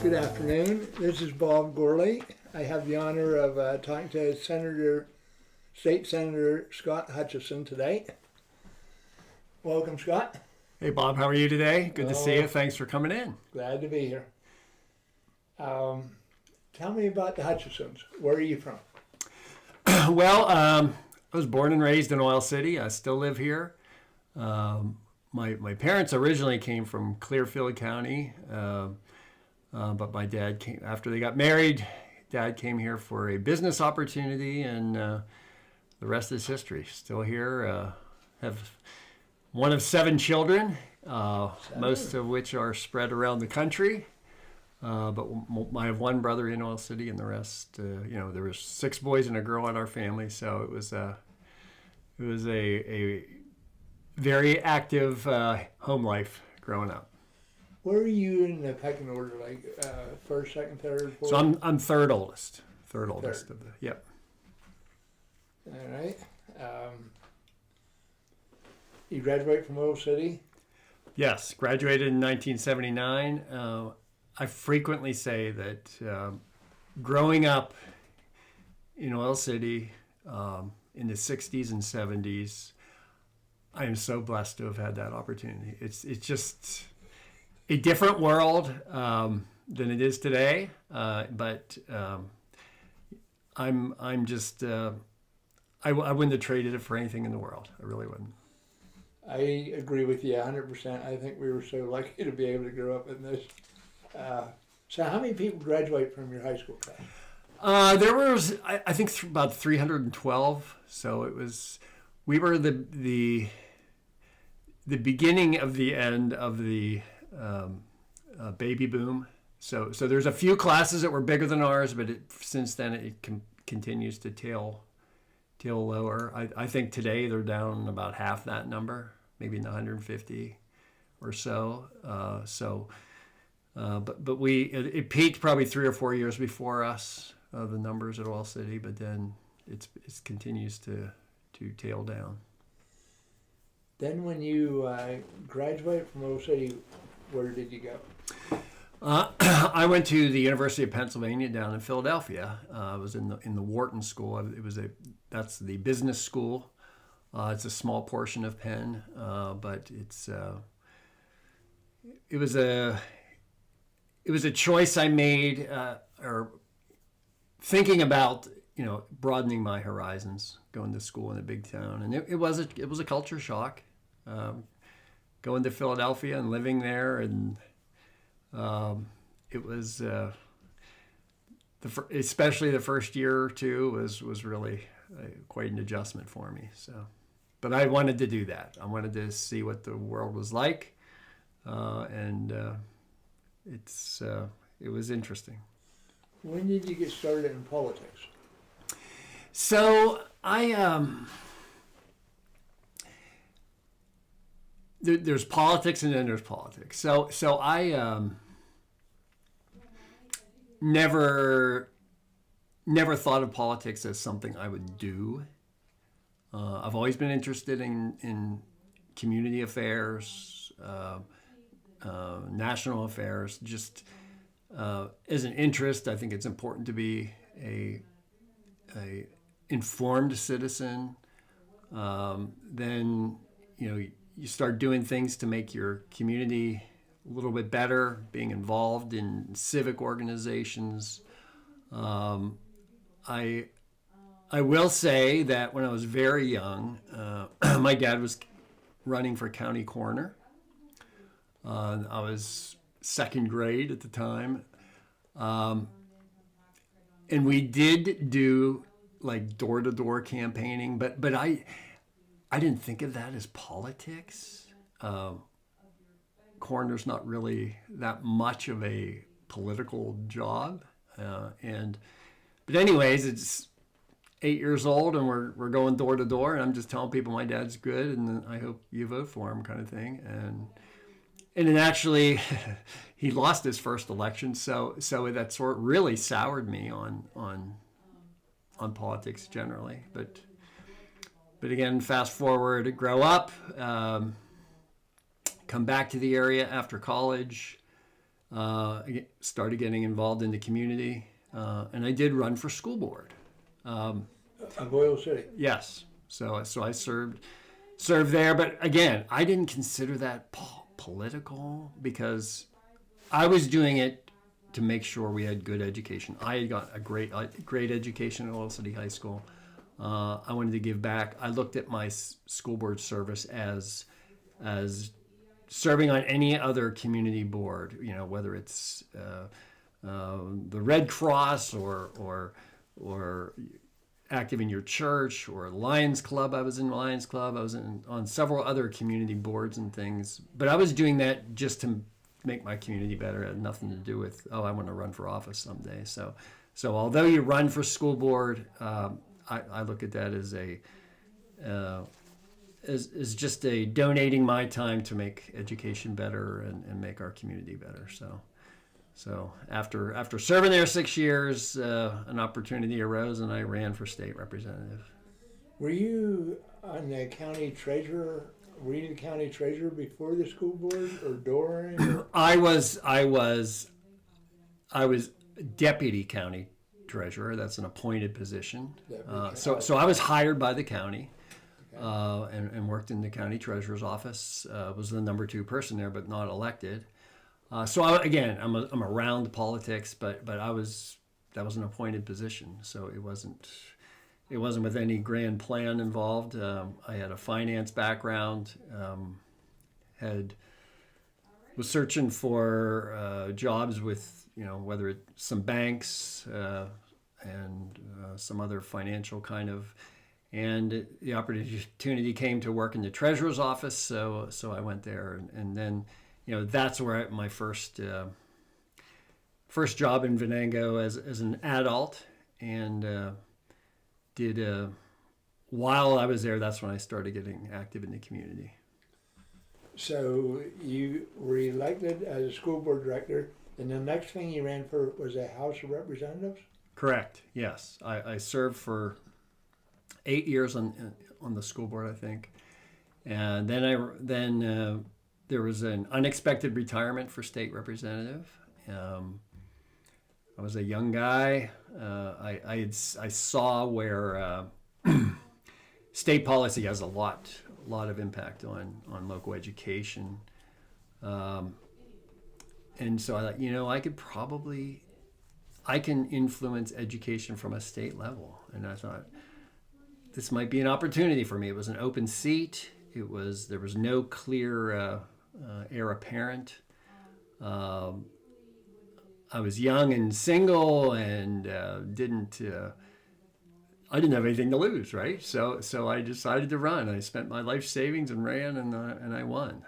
Good afternoon. This is Bob Gorley. I have the honor of talking to State Senator Scott Hutchinson today. Welcome, Scott. Hey, Bob. How are you today? Good to see you. Thanks for coming in. Glad to be here. Tell me about the Hutchinsons. Where are you from? Well, I was born and raised in Oil City. I still live here. My parents originally came from Clearfield County, but my dad came after they got married. Dad came here for a business opportunity, and the rest is history. Still here. Have one of 7 children, most of which are spread around the country. But I have one brother in Oil City, and the rest, there was 6 boys and a girl in our family, so it was a very active home life growing up. Where are you in the pecking order? Like first, second, third, fourth? So I'm third oldest. Third oldest of the. Yep. All right. You graduate from Oil City? Yes, graduated in 1979. I frequently say that growing up in Oil City in the 60s and 70s, I am so blessed to have had that opportunity. It's just a different world than it is today, but I'm just I wouldn't have traded it for anything in the world. I really wouldn't. I agree with you 100%. I think we were so lucky to be able to grow up in this. So how many people graduate from your high school class? There was, I think, about 312. So we were the beginning of the end of the baby boom. So there's a few classes that were bigger than ours, but since then it continues to tail lower. I think today they're down about half that number, maybe in the 150 or so. But it peaked probably 3 or 4 years before us, the numbers at Oil City, but then it continues to tail down. Then when you graduated from Oil City, where did you go? I went to the University of Pennsylvania down in Philadelphia. I was in the Wharton School. That's the business school. It's a small portion of Penn, but it was a choice I made, or thinking about broadening my horizons, going to school in a big town, and it was a culture shock, going to Philadelphia and living there, and it was especially the first year or two was really quite an adjustment for me. So, but I wanted to do that. I wanted to see what the world was like, and it was interesting. When did you get started in politics? So there's politics and then there's politics. So I never thought of politics as something I would do. I've always been interested in community affairs, national affairs, just as an interest. I think it's important to be a informed citizen. Then you start doing things to make your community a little bit better, being involved in civic organizations. I will say that when I was very young, my dad was running for county coroner. I was second grade at the time. And we did do like door-to-door campaigning, but I didn't think of that as politics. Coroner's not really that much of a political job. But anyways, it's 8 years old and we're going door to door, and I'm just telling people my dad's good and I hope you vote for him, kind of thing. And then actually he lost his first election, so that sort of really soured me on politics generally. But again, fast forward, grow up, come back to the area after college, started getting involved in the community, and I did run for school board. In Boyle City. Yes, so I served there, but again, I didn't consider that political because I was doing it to make sure we had good education. I had got a great education at Oil City High School. I wanted to give back. I looked at my school board service as serving on any other community board, whether it's the Red Cross or active in your church or Lions Club. I was in Lions Club. I was on several other community boards and things. But I was doing that just to make my community better. It had nothing to do with, I want to run for office someday. So although you run for school board, I look at that as just a donating my time to make education better and make our community better. So after serving there 6 years, an opportunity arose and I ran for state representative. Were you on the county treasurer? Were you the county treasurer before the school board or during? Or? I was deputy county treasurer. That's an appointed position. So I was hired by the county. Okay. And worked in the county treasurer's office. Was the number 2 person there, but not elected. So I'm around politics, but that was an appointed position. So it wasn't with any grand plan involved. I had a finance background. Was searching for jobs with whether it's some banks and some other financial kind of. And the opportunity came to work in the treasurer's office, so I went there, and then that's where my first job in Venango as an adult, and while I was there, that's when I started getting active in the community. So you were elected as a school board director, and the next thing you ran for was the House of Representatives? Correct. Yes, I served for 8 years on the school board, I think, and then there was an unexpected retirement for state representative. I was a young guy. I saw where state policy has a lot of impact on local education, and so I thought, I can influence education from a state level, and I thought this might be an opportunity for me. It was an open seat. There was no clear heir apparent. I was young and single and I didn't have anything to lose, right? So I decided to run. I spent my life savings and ran, and I won.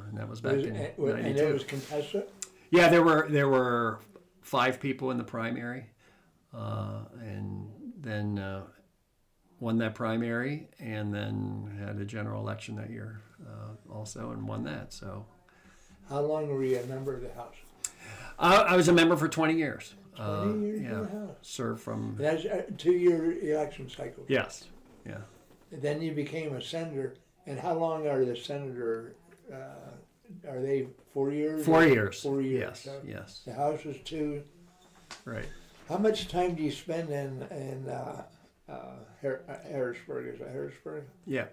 And that was back in '92. And it was contested? Yeah, there were 5 people in the primary, and then won that primary, and then had a general election that year also, and won that. So, how long were you a member of the House? I was a member for 20 years. 20 years in the House. Served from. That's a 2-year election cycle. Yes. Yeah. And then you became a senator. And how long are the senator? Are they 4 years? 4 years. 4 years. Yes. So yes. The House is 2. Right. How much time do you spend in Harrisburg? Is it Harrisburg? Yeah.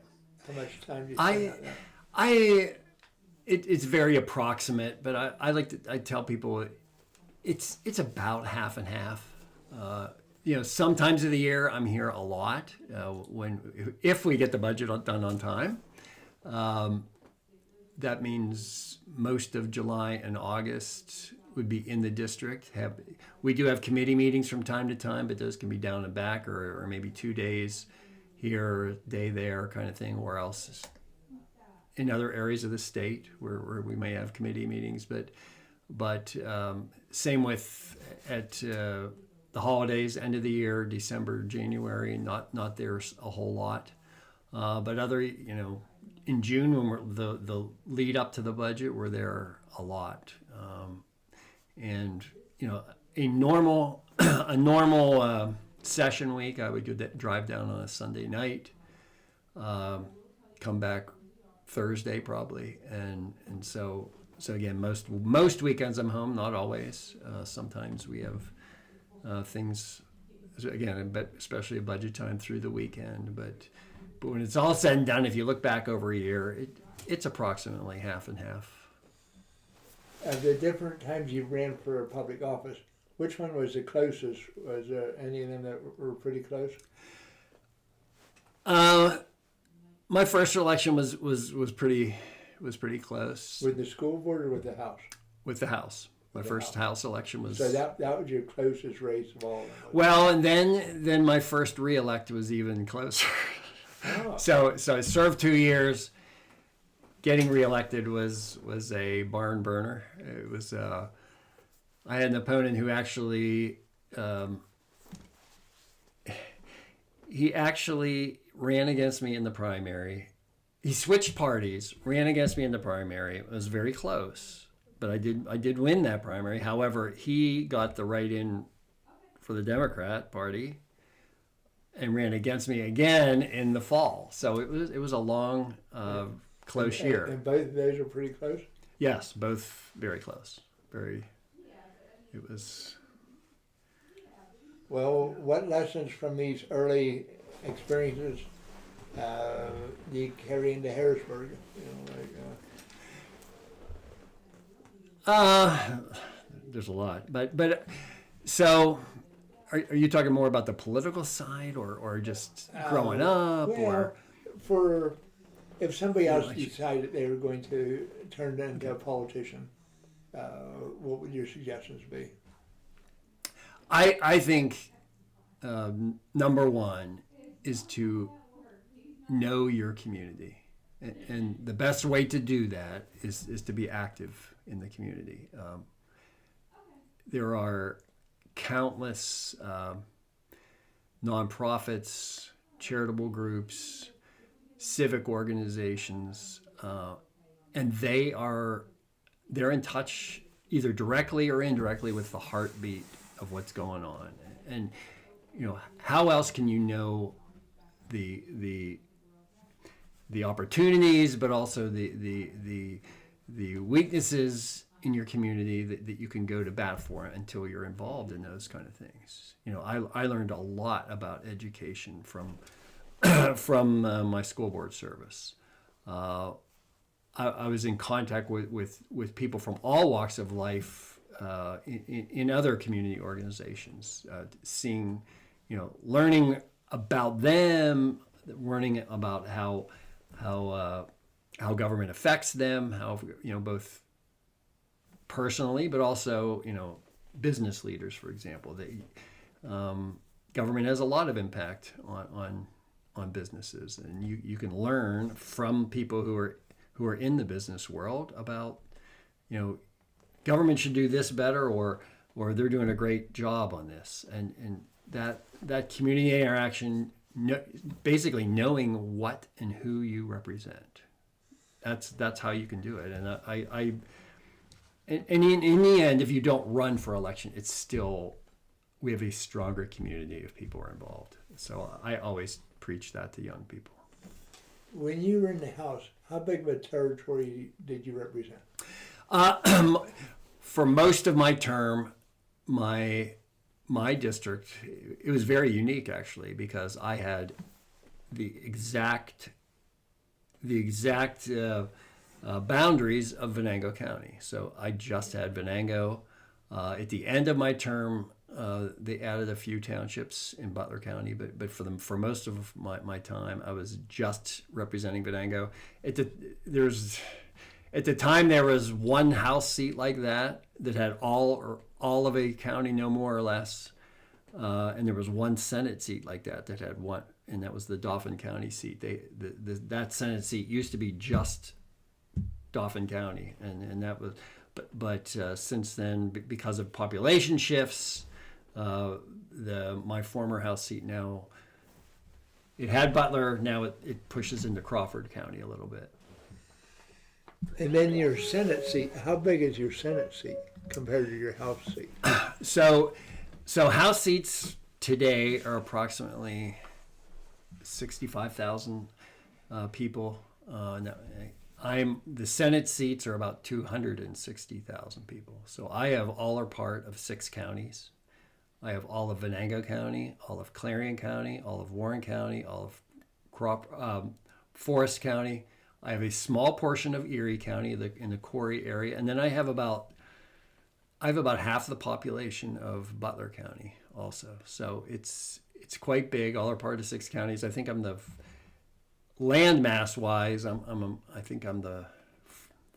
How much time do you spend on that? It's very approximate, but I tell people it's about half and half. Sometimes of the year I'm here a lot if we get the budget done on time. That means most of July and August would be in the district. We do have committee meetings from time to time, but those can be down and back, or maybe 2 days here, day there, kind of thing. Or else in other areas of the state where we may have committee meetings, but same with at the holidays, end of the year, December, January, not there a whole lot, but other in June when we're the lead up to the budget, we're there a lot, and a normal session week, I would drive down on a Sunday night, come back Thursday probably, and so So again, most weekends I'm home, not always. Sometimes we have things, again, but especially a budget time through the weekend. But when it's all said and done, if you look back over a year, it's approximately half and half. Of the different times you ran for a public office, which one was the closest? Was there any of them that were pretty close? My first election was pretty close. With the school board or with the House? With the House. My first House election was. So that was your closest race of all of them. Well, and then my first reelect was even closer. Oh. So I served 2 years. Getting reelected was a barn burner. It was I had an opponent who actually he actually ran against me in the primary. He switched parties, ran against me in the primary. It was very close, but I did win that primary. However, he got the write-in for the Democrat Party and ran against me again in the fall. So it was a long, close year. And both of those are pretty close? Yes, both very close. It was. Well, what lessons from these early experiences do you carry into Harrisburg? There's a lot, but so are you talking more about the political side or just growing up or for if somebody else decided they were going to turn into a politician, what would your suggestions be? I think number one is to know your community, and the best way to do that is to be active in the community. There are countless nonprofits, charitable groups, civic organizations, and they're in touch either directly or indirectly with the heartbeat of what's going on. And how else can you know the opportunities, but also the weaknesses in your community that you can go to bat for until you're involved in those kind of things. I learned a lot about education from my school board service. I was in contact with people from all walks of life in other community organizations, seeing, learning about them, learning about how government affects them, how both personally, but also business leaders, for example. Government has a lot of impact on businesses, and you can learn from people who are in the business world about government should do this better, or they're doing a great job on this, and that community interaction, basically knowing what and who you represent. That's how you can do it. And and in the end, if you don't run for election, it's still, we have a stronger community if people are involved. So I always preach that to young people. When you were in the House, how big of a territory did you represent? For most of my term, my district, it was very unique actually, because I had the exact boundaries of Venango County. So I just had Venango. At the end of my term, they added a few townships in Butler County, but for most of my time, I was just representing Venango. At the time, there was one House seat like that had all of a county, no more or less, and there was one Senate seat like that had one, and that was the Dauphin County seat. That Senate seat used to be just Dauphin County, and that was, but since then, because of population shifts, my former House seat now, it had Butler, now it pushes into Crawford County a little bit. And then your Senate seat, how big is your Senate seat compared to your House seat? So House seats today are approximately 65,000 people. the Senate seats are about 260,000 people. So I have all or part of 6 counties. I have all of Venango County, all of Clarion County, all of Warren County, all of Forest County. I have a small portion of Erie County in the Corey area, and then I have about half the population of Butler County also. So it's quite big. All are part of 6 counties. I think I'm the land mass wise. I think I'm the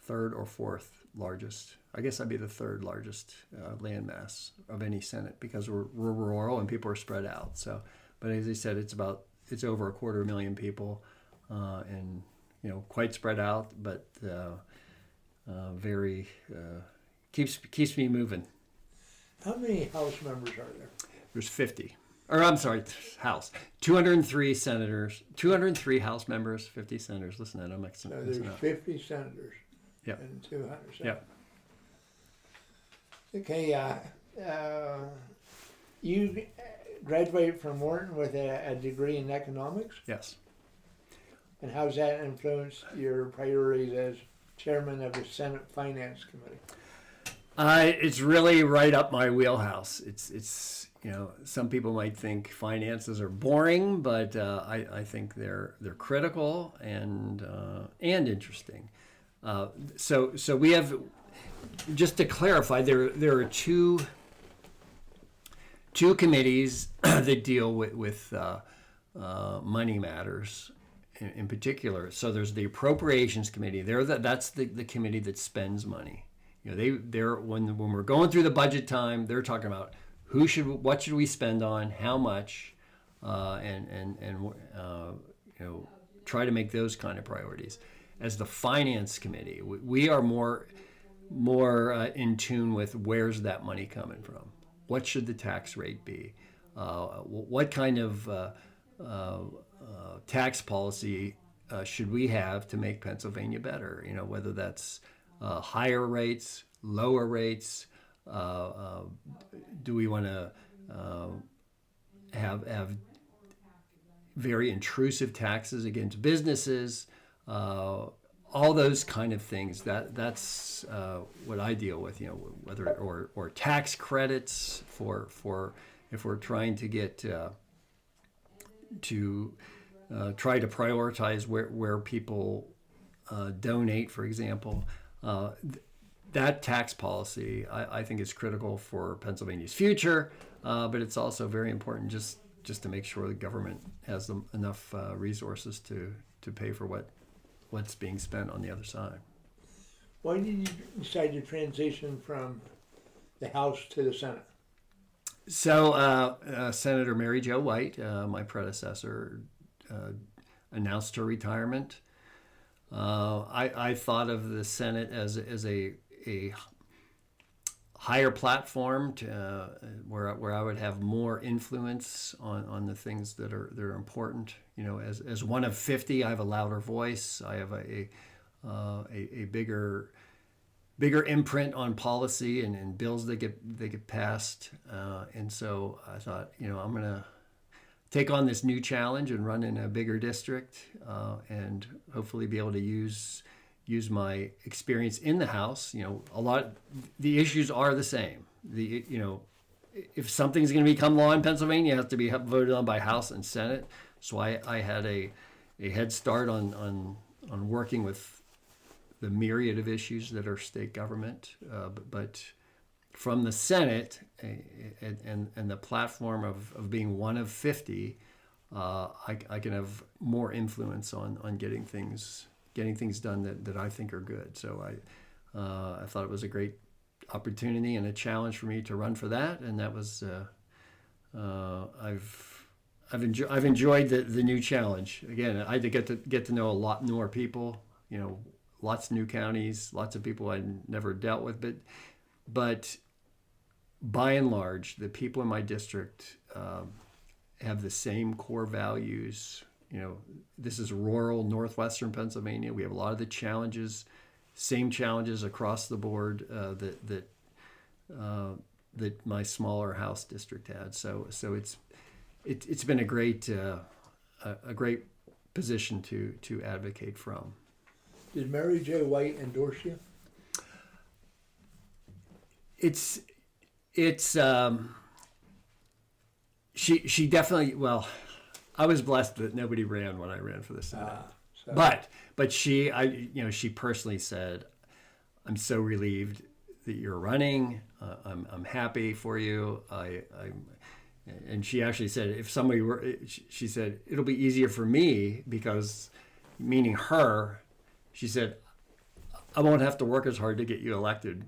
3rd or 4th largest. I guess I'd be the 3rd largest land mass of any Senate because we're rural and people are spread out. So, but as I said, it's over 250,000 people, and quite spread out, but very keeps me moving. How many House members are there? There's 50. Or I'm sorry, House. 203 senators, 203 House members, 50 senators. Listen, I'm mixing. So there's 50 senators. Yep. And 200 senators. Yep. Okay. You graduated from Wharton with a degree in economics. Yes. And how's that influenced your priorities as chairman of the Senate Finance Committee? It's really right up my wheelhouse. It's some people might think finances are boring, but I think they're critical and interesting. So we have, just to clarify, there are two committees that deal with money matters in particular. So there's the Appropriations Committee. That's the committee that spends money. They're when we're going through the budget time, they're talking about what should we spend on, how much, and try to make those kind of priorities. As the Finance Committee, we are more in tune with where's that money coming from. What should the tax rate be? What kind of tax policy should we have to make Pennsylvania better? Whether that's higher rates, lower rates. Do we want to have very intrusive taxes against businesses? All those kind of things. That's what I deal with. Whether or tax credits for if we're trying to get to try to prioritize where people donate, for example. That tax policy, I think, is critical for Pennsylvania's future, but it's also very important just to make sure the government has enough resources to pay for what's being spent on the other side. Why did you decide to transition from the House to the Senate? So Senator Mary Jo White, my predecessor, announced her retirement. I thought of the Senate as a higher platform where I would have more influence on the things that are important. As one of 50, I have a louder voice. I have a bigger imprint on policy and bills that get passed. And so I thought, I'm going to take on this new challenge and run in a bigger district, and hopefully be able to use my experience in the House. The issues are the same. If something's going to become law in Pennsylvania, it has to be voted on by House and Senate. So I had a head start on working with the myriad of issues that are state government, but from the Senate and the platform of being one of 50, I can have more influence on getting things done that I think are good. So I thought it was a great opportunity and a challenge for me to run for that, and that was I've enjoyed the new challenge. Again, I had to get to know a lot more people. Lots of new counties, lots of people I'd never dealt with, but by and large, the people in my district have the same core values. This is rural northwestern Pennsylvania. We have a lot of the same challenges across the board that my smaller House district had. So it's been a great position to advocate from. Did Mary J. White endorse you? She definitely, well, I was blessed that nobody ran when I ran for the Senate. So But she personally said, I'm so relieved that you're running. I'm happy for you. And she actually said, if somebody were, she said, it'll be easier for me because, meaning her, she said, I won't have to work as hard to get you elected.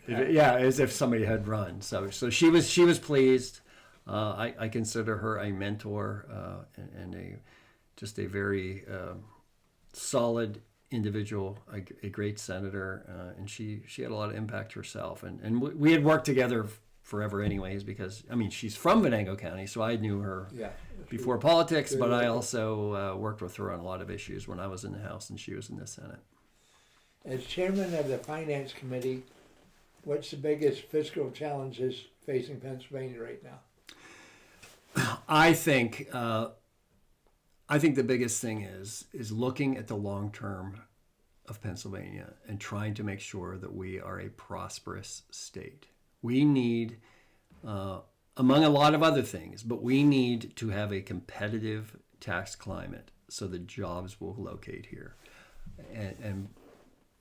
Yeah, as if somebody had run. So she was pleased. I consider her a mentor and just a very solid individual, a great senator, and she had a lot of impact herself. And we had worked together forever anyways because, I mean, she's from Venango County, so I knew her before politics, but I also worked with her on a lot of issues when I was in the House and she was in the Senate. As chairman of the Finance Committee, what's the biggest fiscal challenges facing Pennsylvania right now? I think the biggest thing is looking at the long term of Pennsylvania and trying to make sure that we are a prosperous state. We need, among a lot of other things, but we need to have a competitive tax climate so that jobs will locate here. And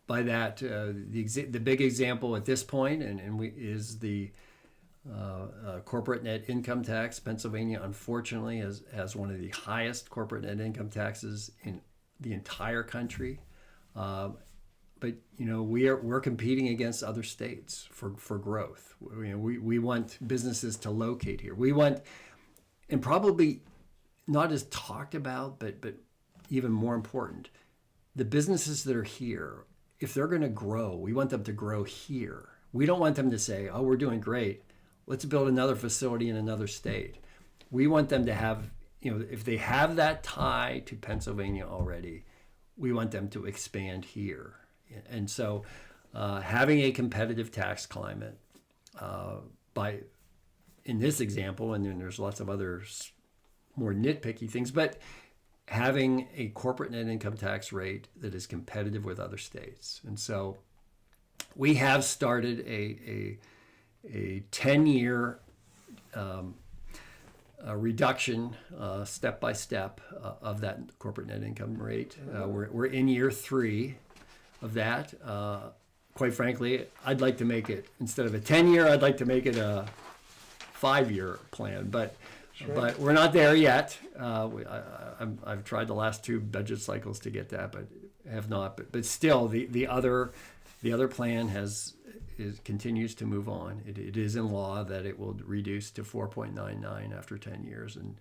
by that, the big example at this point is the corporate net income tax. Pennsylvania, unfortunately, has one of the highest corporate net income taxes in the entire country. But we're competing against other states for growth. We want businesses to locate here. We want, and probably not as talked about, but even more important, the businesses that are here, if they're going to grow, we want them to grow here. We don't want them to say, oh, we're doing great, let's build another facility in another state. We want them to have, if they have that tie to Pennsylvania already, we want them to expand here. And so having a competitive tax climate in this example, and then there's lots of other more nitpicky things, but having a corporate net income tax rate that is competitive with other states. And so we have started a 10-year reduction, step by step, of that corporate net income rate. We're in year 3 of that. Quite frankly, I'd like to make it, instead of a 10-year, I'd like to make it a 5-year plan. But we're not there yet. I've tried the last 2 budget cycles to get that, but have not. But still, the other plan continues to move on. It is in law that it will reduce to 4.99 after 10 years, and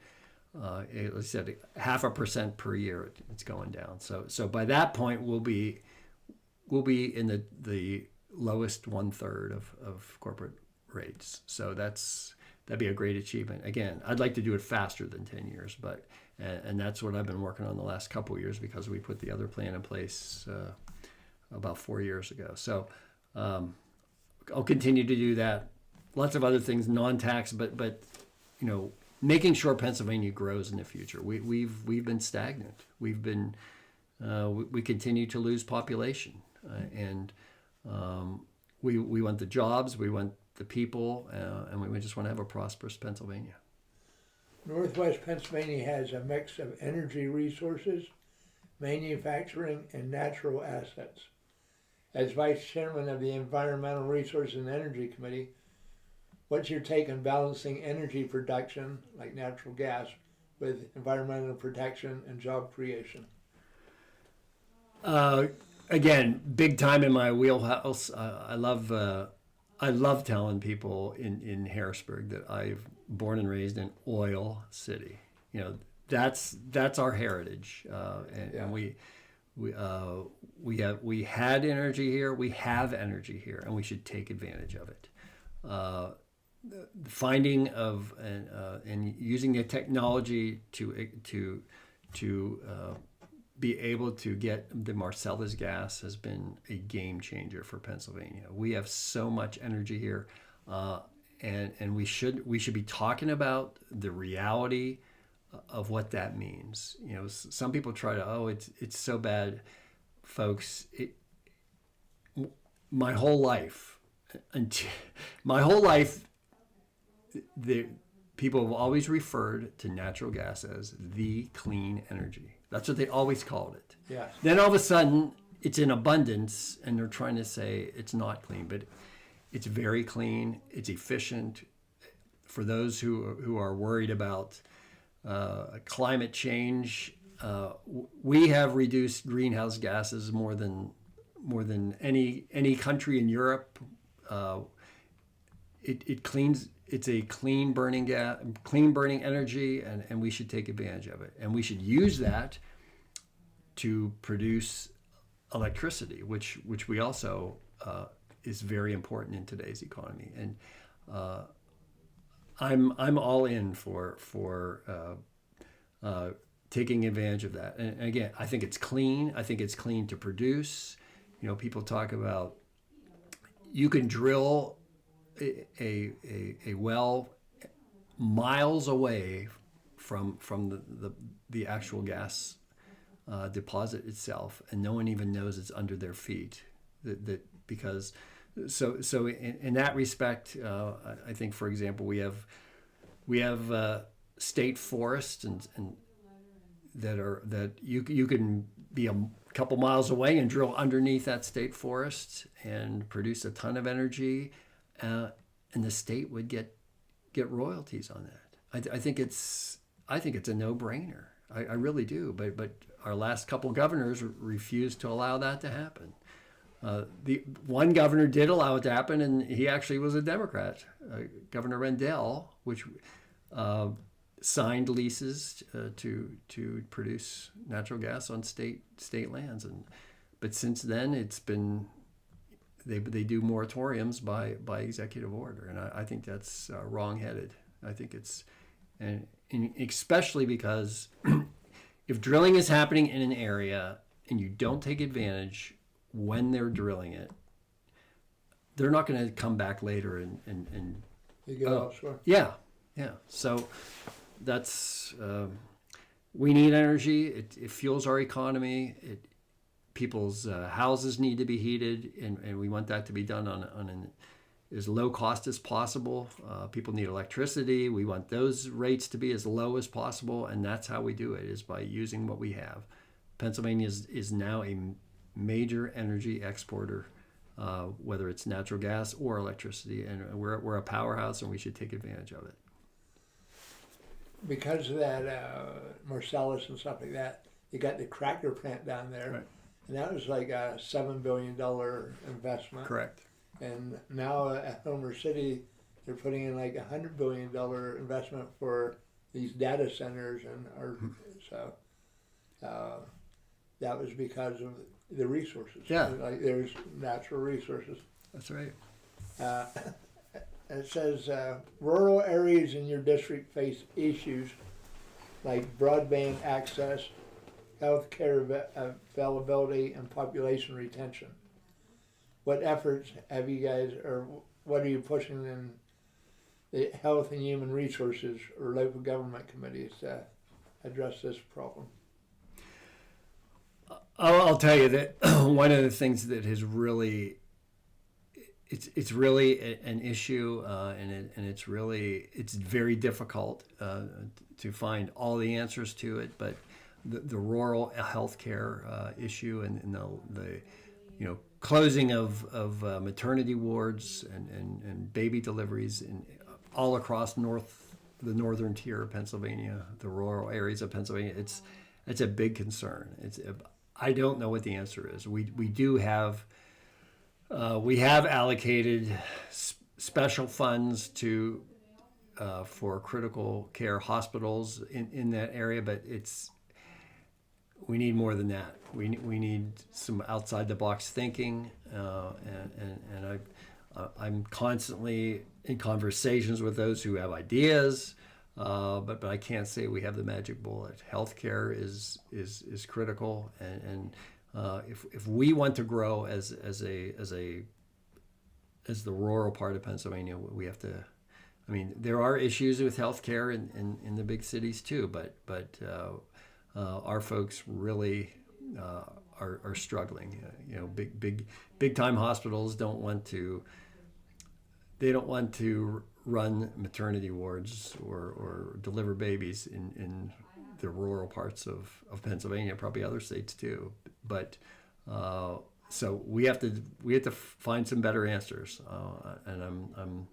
like I said, 0.5% per year. It's going down. So by that point, we'll be in the lowest 1/3 of corporate rates. So that'd be a great achievement. Again, I'd like to do it faster than 10 years, and that's what I've been working on the last couple of years because we put the other plan in place about 4 years ago. So I'll continue to do that. Lots of other things, non-tax, but making sure Pennsylvania grows in the future. We've been stagnant. We continue to lose population, and we want the jobs. We want the people, and we just want to have a prosperous Pennsylvania. Northwest Pennsylvania has a mix of energy resources, manufacturing, and natural assets. As Vice Chairman of the Environmental Resources and Energy Committee, what's your take on balancing energy production, like natural gas, with environmental protection and job creation? Again, big time in my wheelhouse. I love telling people in Harrisburg that I've born and raised in Oil City. That's our heritage, and we had energy here. We have energy here, and we should take advantage of it. The finding of and using the technology to be able to get the Marcellus gas has been a game changer for Pennsylvania. We have so much energy here, and we should be talking about the reality of what that means. Some people try to, it's so bad. folks, my whole life, until, my whole life, the people have always referred to natural gas as the clean energy. That's what they always called it. Yes. Then all of a sudden, it's in abundance, and they're trying to say it's not clean, but it's very clean. It's efficient. For those who are worried about climate change, we have reduced greenhouse gases more than any country in Europe. It cleans. It's a clean burning energy, and we should take advantage of it. And we should use that to produce electricity, which we also is very important in today's economy. And I'm all in for taking advantage of that. And again, I think it's clean. I think it's clean to produce. You know, people talk about you can drill a well miles away from the actual gas deposit itself, and no one even knows it's under their feet. Because in that respect, I think, for example, we have state forests and that you can be a couple miles away and drill underneath that state forest and produce a ton of energy, and the state would get royalties on that. I think it's a no-brainer. I really do. But our last couple governors refused to allow that to happen. The one governor did allow it to happen, and he actually was a Democrat, Governor Rendell, which signed leases to produce natural gas on state lands. But since then, it's been they do moratoriums by executive order, and I think that's wrong-headed. I think it's and especially because if drilling is happening in an area and you don't take advantage when they're drilling it, they're not going to come back later and You go offshore. Yeah. So that's we need energy. It fuels our economy. People's houses need to be heated, and we want that to be done on an as low cost as possible. People need electricity. We want those rates to be as low as possible, and that's how we do it, is by using what we have. Pennsylvania is now a major energy exporter, whether it's natural gas or electricity, and we're a powerhouse, and we should take advantage of it. Because of that Marcellus and stuff like that, you got the cracker plant down there, Right. and that was like a $7 billion investment. Correct. And now at Homer City, they're putting in like $100 billion investment for these data centers, and so that was because of the resources. Yeah. Like there's natural resources. That's right. It says rural areas in your district face issues like broadband access, healthcare availability, and population retention. What efforts have you guys, or what are you pushing in the Health and Human Resources or local government committees to address this problem? I'll tell you that one of the things that has really, it's really an issue, and it's very difficult to find all the answers to it. But the rural healthcare issue and the closing of maternity wards and baby deliveries all across the northern tier of Pennsylvania, the rural areas of Pennsylvania, it's a big concern. I don't know what the answer is. We have allocated special funds for critical care hospitals in that area, but we need more than that. We need some outside the box thinking, and I'm constantly in conversations with those who have ideas, but I can't say we have the magic bullet. Healthcare is critical, and if we want to grow as the rural part of Pennsylvania, we have to. I mean, there are issues with healthcare in the big cities too, but our folks really are struggling. Big time hospitals don't want to. They don't want to run maternity wards or deliver babies in the rural parts of Pennsylvania, probably other states too. But so we have to find some better answers, and I'm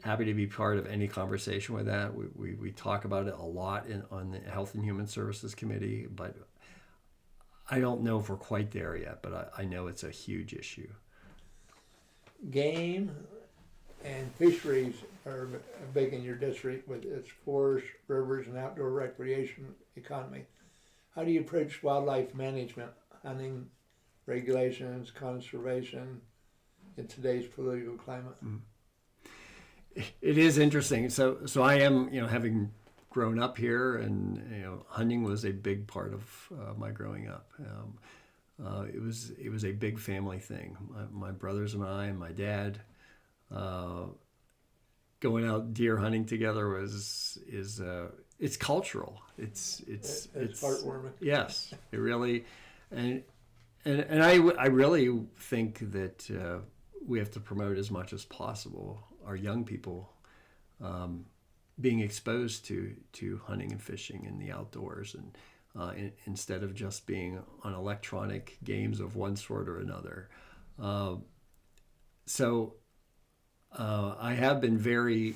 happy to be part of any conversation with that. We talk about it a lot on the Health and Human Services Committee, but I don't know if we're quite there yet. But I know it's a huge issue. Game and fisheries are big in your district with its forests, rivers, and outdoor recreation economy. How do you approach wildlife management, hunting, regulations, conservation in today's political climate? It is interesting. So I am, having grown up here, and hunting was a big part of my growing up. It was a big family thing. My brothers and I and my dad. Going out deer hunting together it's cultural. It's heartwarming. Yes, it really, and I really think that we have to promote as much as possible our young people being exposed to hunting and fishing in the outdoors, and instead of just being on electronic games of one sort or another. I have been very,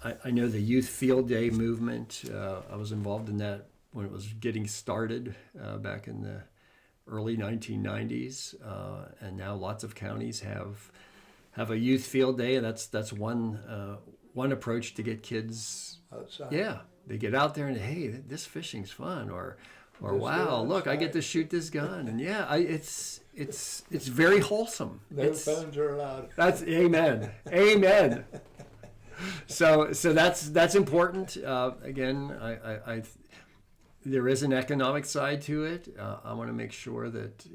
I know the Youth Field Day movement. I was involved in that when it was getting started back in the early 1990s, and now lots of counties have a Youth Field Day, and that's one approach to get kids outside. Yeah, they get out there and hey, this fishing's fun, or wow, look, I get to shoot this gun, and it's very wholesome. No phones are allowed. That's amen. So that's important. Again, I there is an economic side to it. I want to make sure that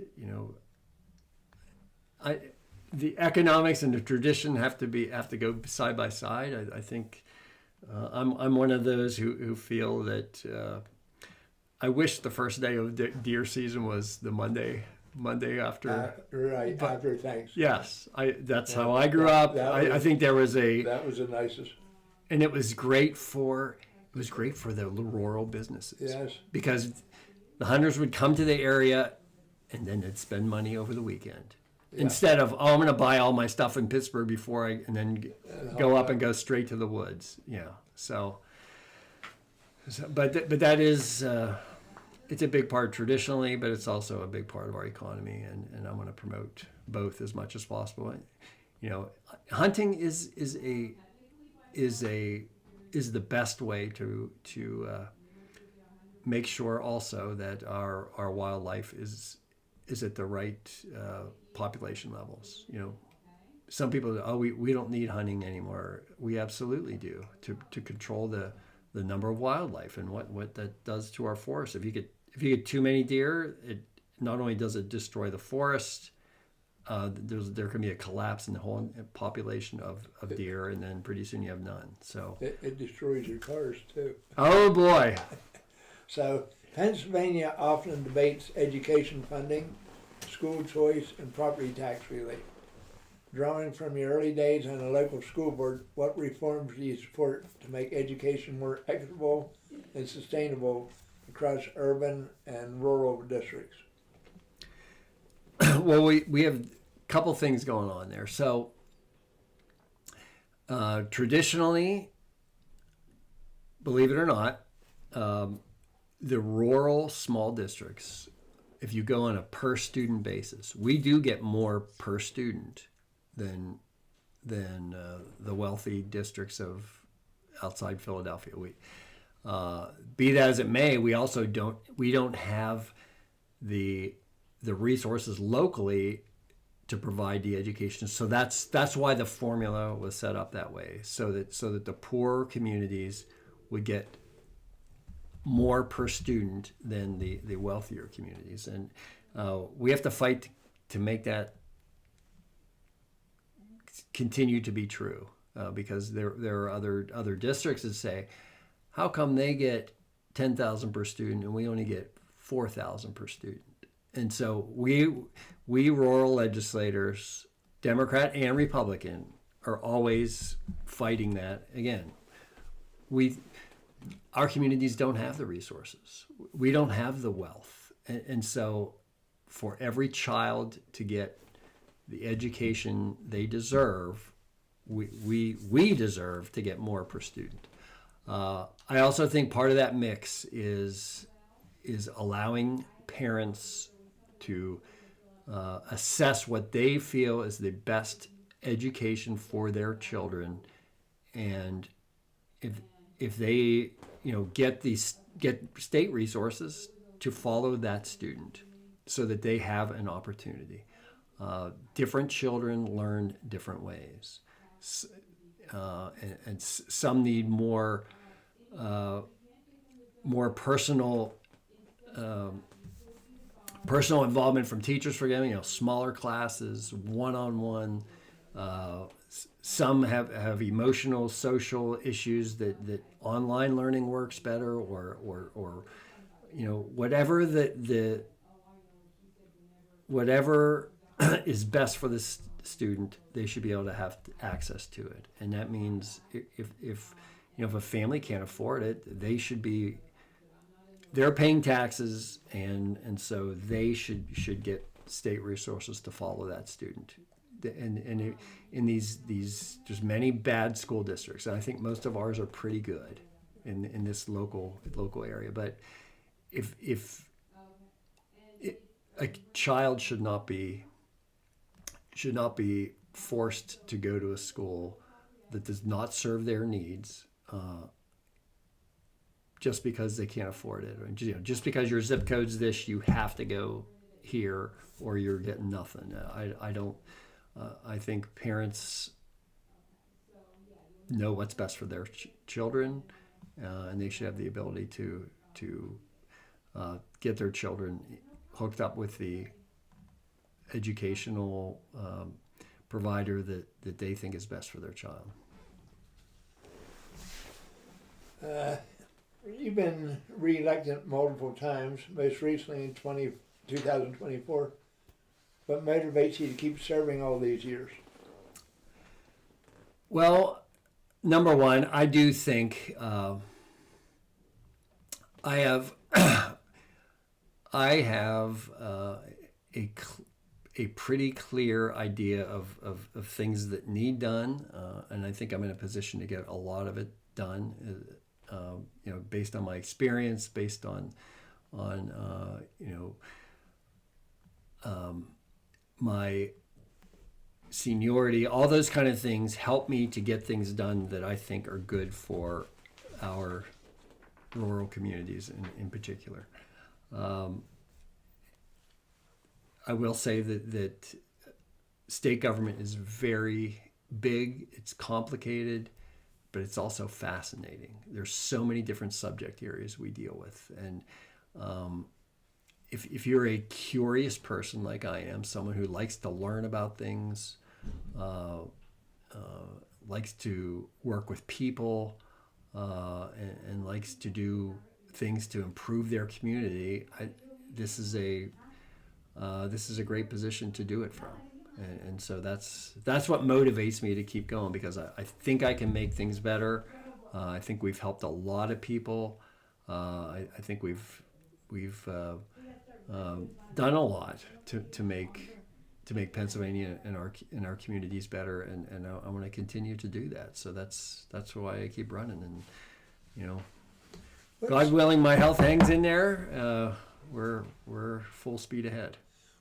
the economics and the tradition have to go side by side. I think I'm one of those who feel that. I wish the first day of deer season was the Monday after. After Thanksgiving. Yes, that's how I grew up. I think that was the nicest. And it was great for the rural businesses. Yes. Because the hunters would come to the area, and then they'd spend money over the weekend. Yeah. Instead of I'm going to buy all my stuff in Pittsburgh and then go up and go straight to the woods. Yeah. But that is. It's a big part traditionally, but it's also a big part of our economy, and I want to promote both as much as possible. Hunting is the best way to make sure also that our wildlife is at the right population levels. Some people we don't need hunting anymore. We absolutely do to control the number of wildlife and what that does to our forests. If you get too many deer, it not only does it destroy the forest, there can be a collapse in the whole population of deer, and then pretty soon you have none. So it destroys your cars too. Oh boy! So Pennsylvania often debates education funding, school choice, and property tax relief. Drawing from your early days on a local school board, what reforms do you support to make education more equitable and sustainable across urban and rural districts? Well, we have a couple things going on there. So traditionally, believe it or not, the rural small districts, if you go on a per student basis, we do get more per student than the wealthy districts of outside Philadelphia. Be that as it may, we also don't have the resources locally to provide the education. So that's why the formula was set up that way, so that the poorer communities would get more per student than the wealthier communities, and we have to fight to make that continue to be true, because there are other districts that say, how come they get 10,000 per student and we only get $4,000 per student. And so we rural legislators, Democrat and Republican, are always fighting that. Again, our communities don't have the resources. We don't have the wealth. And so for every child to get the education they deserve, we deserve to get more per student. I also think part of that mix is allowing parents to assess what they feel is the best education for their children, and if they get state resources to follow that student so that they have an opportunity. Different children learn different ways, and some need more personal involvement from teachers. For them, smaller classes, one-on-one. Some have emotional, social issues that online learning works better, or whatever whatever is best for the student, they should be able to have access to it. And that means if a family can't afford it, they're paying taxes, and so they should get state resources to follow that student. And in these there's many bad school districts, and I think most of ours are pretty good in this local area. But if a child should not be forced to go to a school that does not serve their needs, just because they can't afford it, or just because your zip code's this, you have to go here, or you're getting nothing. I don't. I think parents know what's best for their children, and they should have the ability to get their children hooked up with the educational provider that they think is best for their child. You've been re-elected multiple times, most recently in 2024. What motivates you to keep serving all these years? Well, number one, I do think I have a pretty clear idea of things that need done, and I think I'm in a position to get a lot of it done. Based on my experience, based on my seniority, all those kind of things help me to get things done that I think are good for our rural communities in particular. I will say that state government is very big, it's complicated, but it's also fascinating. There's so many different subject areas we deal with. And if you're a curious person like I am, someone who likes to learn about things, likes to work with people, and likes to do things to improve their community, this is a great position to do it from. And so that's what motivates me to keep going, because I think I can make things better. I think we've helped a lot of people. I think we've done a lot to make Pennsylvania and our communities better, and I want to continue to do that. So that's why I keep running, and God willing, my health hangs in there. We're full speed ahead.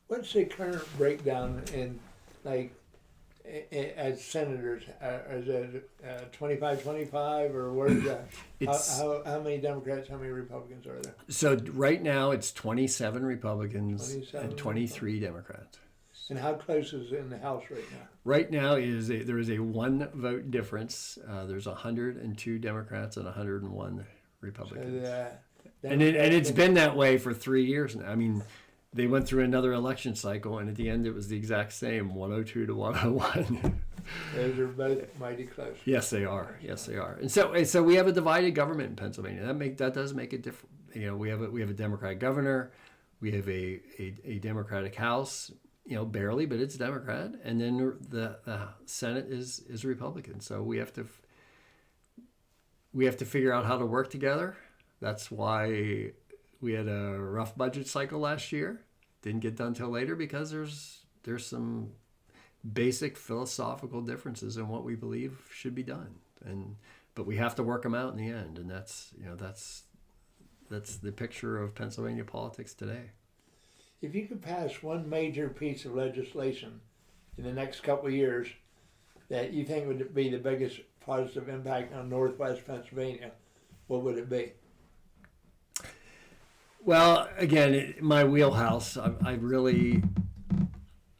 What's the current breakdown in, as senators? Is it 25-25, or where's that? How many Democrats, how many Republicans are there? So right now it's 27 Republicans and 23 Democrats. And how close is it in the House right now? Right now there is a one vote difference. There's 102 Democrats and 101 Republicans. So and it's been that way for 3 years now. I mean, they went through another election cycle, and at the end it was the exact same, 102 to 101. Those are both mighty close. Yes, they are. Yes, they are. And so we have a divided government in Pennsylvania. That does make we have a Democratic governor, we have a Democratic House, barely, but it's Democrat, and then the Senate is Republican. So we have to figure out how to work together. That's why we had a rough budget cycle last year. Didn't get done till later because there's some basic philosophical differences in what we believe should be done, but we have to work them out in the end, and that's the picture of Pennsylvania politics today. If you could pass one major piece of legislation in the next couple of years that you think would be the biggest positive impact on Northwest Pennsylvania, what would it be? Well, again, my wheelhouse.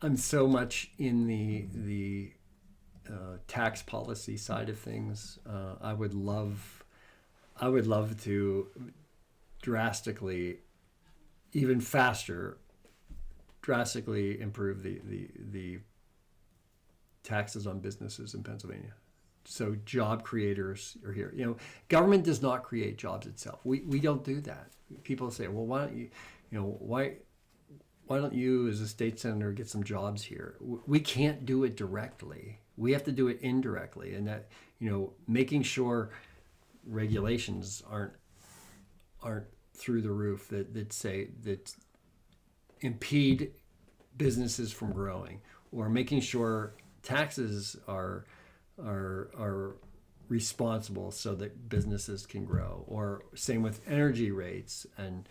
I'm so much in the tax policy side of things. I would love to drastically, even faster, drastically improve the taxes on businesses in Pennsylvania. So job creators are here. Government does not create jobs itself. We don't do that. People say, well, why don't you, why don't you as a state senator get some jobs here? We can't do it directly. We have to do it indirectly, and that making sure regulations aren't through the roof that impede businesses from growing, or making sure taxes are responsible so that businesses can grow, or same with energy rates and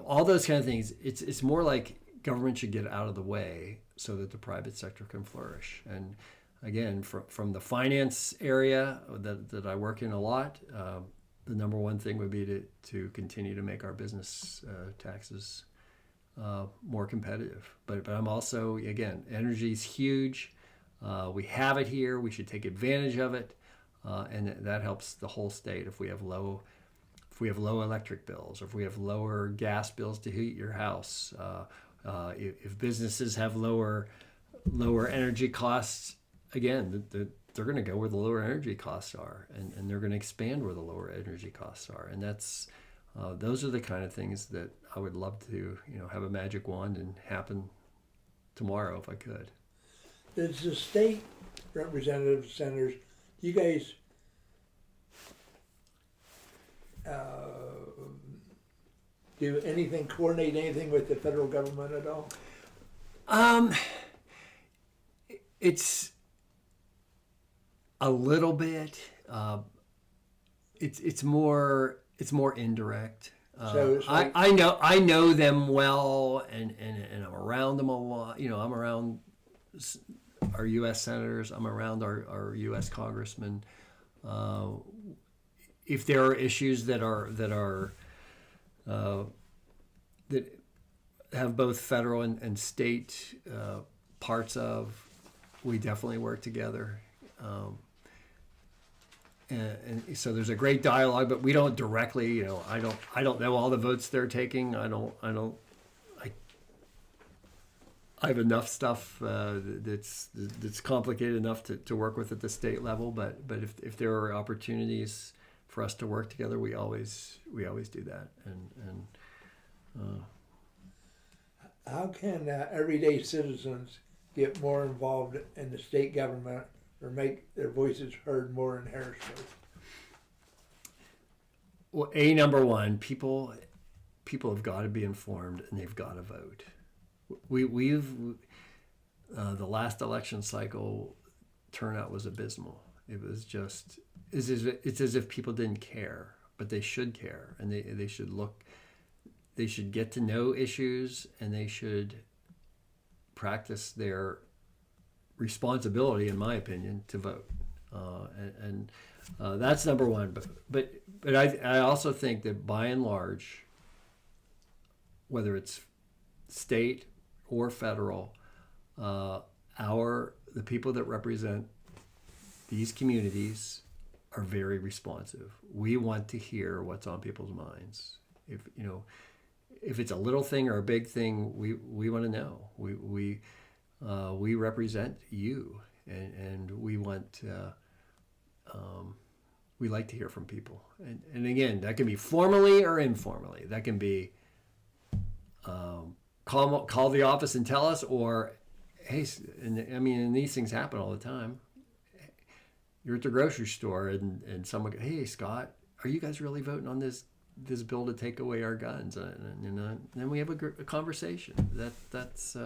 all those kind of things. It's more like government should get out of the way so that the private sector can flourish. And again, from the finance area that I work in a lot, the number one thing would be to continue to make our business taxes more competitive. But I'm also, again, energy is huge. We have it here. We should take advantage of it, and that helps the whole state. If we have low electric bills, or if we have lower gas bills to heat your house, if businesses have lower energy costs, again, they're going to go where the lower energy costs are, and they're going to expand where the lower energy costs are, and those are the kind of things that I would love to have a magic wand and happen tomorrow if I could. Does the state representative senators, you guys do anything, coordinate anything with the federal government at all? It's a little bit. It's more indirect. So it's like, I know them well, and I'm around them a lot. I'm around our U.S. senators. I'm around our U.S. congressmen. If there are issues that have both federal and state parts of, we definitely work together. And so there's a great dialogue, but we don't directly. I don't know all the votes they're taking. I have enough stuff that's complicated enough to work with at the state level. But if there are opportunities for us to work together, we always do that. And how can everyday citizens get more involved in the state government or make their voices heard more in Harrisburg? Well, number one, people have got to be informed, and they've got to vote. We've the last election cycle turnout was abysmal. It was just it's as if people didn't care, but they should care, and they should look. They should get to know issues, and they should practice their responsibility, in my opinion, to vote. And that's number one. But I also think that by and large, whether it's state or federal, the people that represent these communities are very responsive. We want to hear what's on people's minds. If it's a little thing or a big thing, we want to know. We represent you, and we want we like to hear from people. And again, that can be formally or informally. That can be call the office and tell us, or hey, and these things happen all the time. You're at the grocery store and someone goes, hey, Scott, are you guys really voting on this bill to take away our guns? And then we have a conversation. That's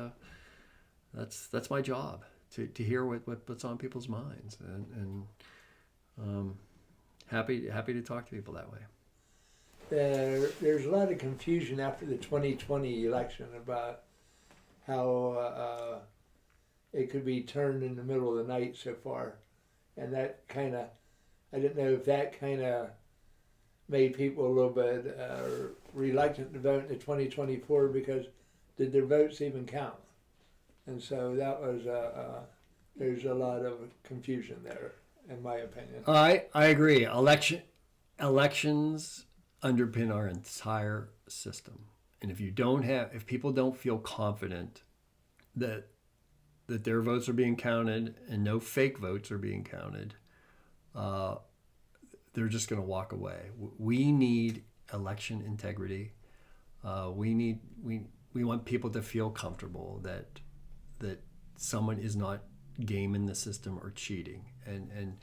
my job, to hear what's on people's minds, and happy to talk to people that way. There's a lot of confusion after the 2020 election about how it could be turned in the middle of the night so far, and that kind of, I didn't know if that kind of made people a little bit reluctant to vote in the 2024, because did their votes even count? And so that was there's a lot of confusion there, in my opinion. I agree. Elections underpin our entire system, and if people don't feel confident that their votes are being counted and no fake votes are being counted, they're just going to walk away. We need election integrity. We want people to feel comfortable that someone is not gaming the system or cheating. And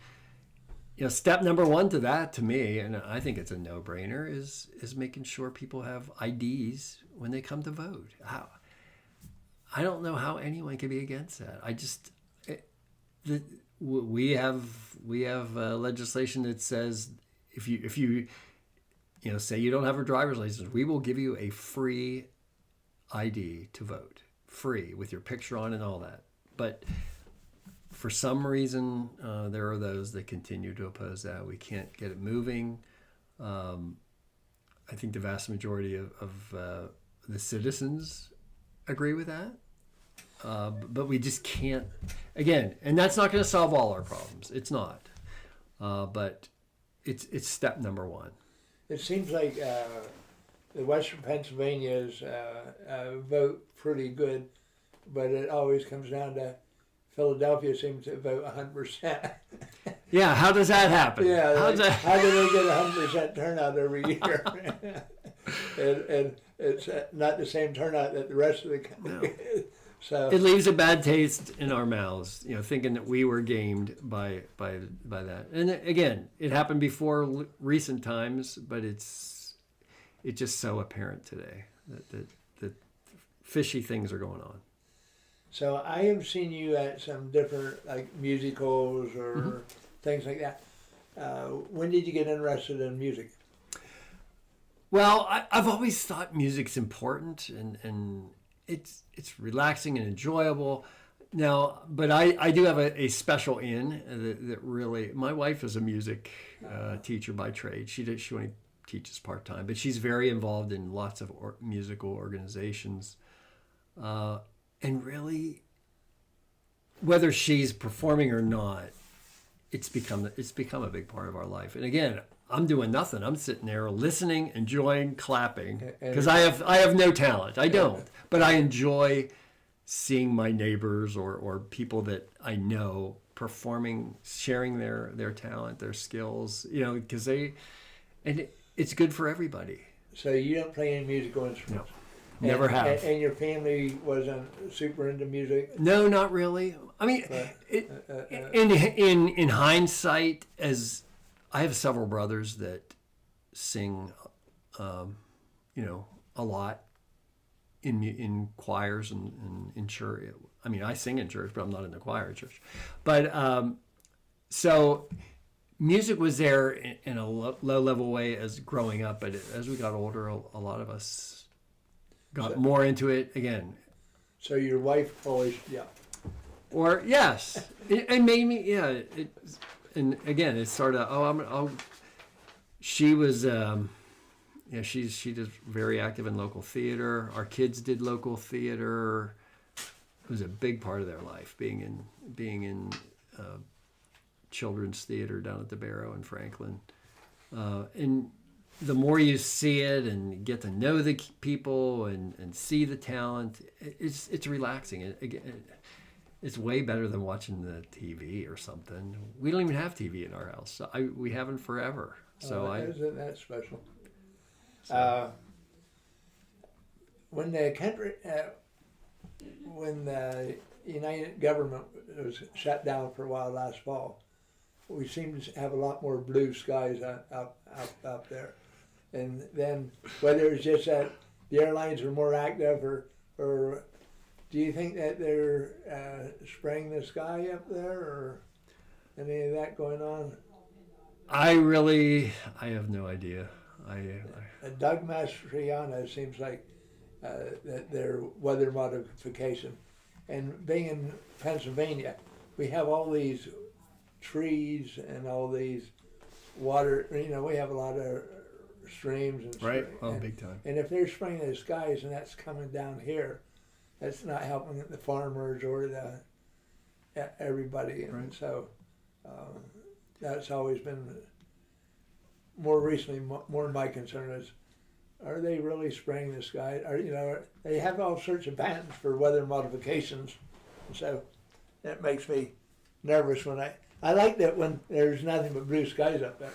step number one to that, to me, and I think it's a no-brainer, is making sure people have IDs when they come to vote. I don't know how anyone can be against that. We have legislation that says if you say you don't have a driver's license, we will give you a free ID to vote, free, with your picture on and all that. But for some reason, there are those that continue to oppose that. We can't get it moving. I think the vast majority of the citizens agree with that. But we just can't, again, and that's not going to solve all our problems. It's not. But it's step number one. It seems like the Western Pennsylvania's vote pretty good, but it always comes down to Philadelphia seems to vote 100%. Yeah, how does that happen? Yeah, how do they get 100% turnout every year? and it's not the same turnout that the rest of the country is. So it leaves a bad taste in our mouths, thinking that we were gamed by that. And again, it happened before recent times, but it's just so apparent today that fishy things are going on. So I have seen you at some different musicals or things like that. When did you get interested in music? Well, I've always thought music's important, and it's relaxing and enjoyable. Now, but I do have a special in that really, my wife is a music teacher by trade. She only teaches part-time, but she's very involved in lots of musical organizations. And really, whether she's performing or not, it's become a big part of our life. And again, I'm doing nothing. I'm sitting there listening, enjoying, clapping, because I have no talent. I don't, but I enjoy seeing my neighbors or people that I know performing, sharing their talent, their skills. Because it's good for everybody. So you don't play any musical instruments? No. Never have. And your family wasn't super into music? No, not really. I mean, in hindsight, as I have several brothers that sing, a lot in choirs and in church. I mean, I sing in church, but I'm not in the choir at church. But so music was there in a low-level way as growing up, but as we got older, a lot of us got more into it again. So your wife Polish, yeah. Or yes, it made me, yeah. And again, it started. She was, she was very active in local theater. Our kids did local theater. It was a big part of their life, being in children's theater down at the Barrow in Franklin, and the more you see it and get to know the people and see the talent, it's relaxing. It's way better than watching the TV or something. We don't even have TV in our house. We haven't forever. So Isn't that special? So. When the country, when the United government was shut down for a while last fall, we seemed to have a lot more blue skies up there. And then whether it's just that the airlines are more active, or do you think that they're spraying the sky up there, or any of that going on? I have no idea. Doug Mastriano seems like that their weather modification. And being in Pennsylvania, we have all these trees and all these water, we have a lot of streams and right. Oh, big time. And if they're spraying the skies and that's coming down here, that's not helping the farmers or everybody. And right. So that's always been more recently more my concern is, are they really spraying the sky? They have all sorts of patents for weather modifications, and so that makes me nervous when I like that when there's nothing but blue skies up there,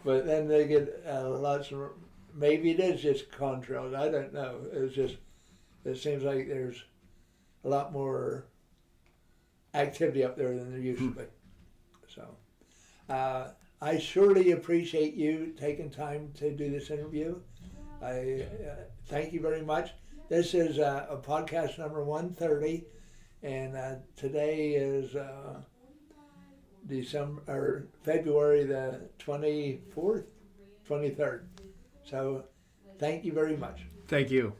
but then they get lots of. Maybe it is just contrails. I don't know. It seems like there's a lot more activity up there than there used to be. So I surely appreciate you taking time to do this interview. I thank you very much. This is a podcast number 130, and today is February the 24th, 23rd. So thank you very much. Thank you.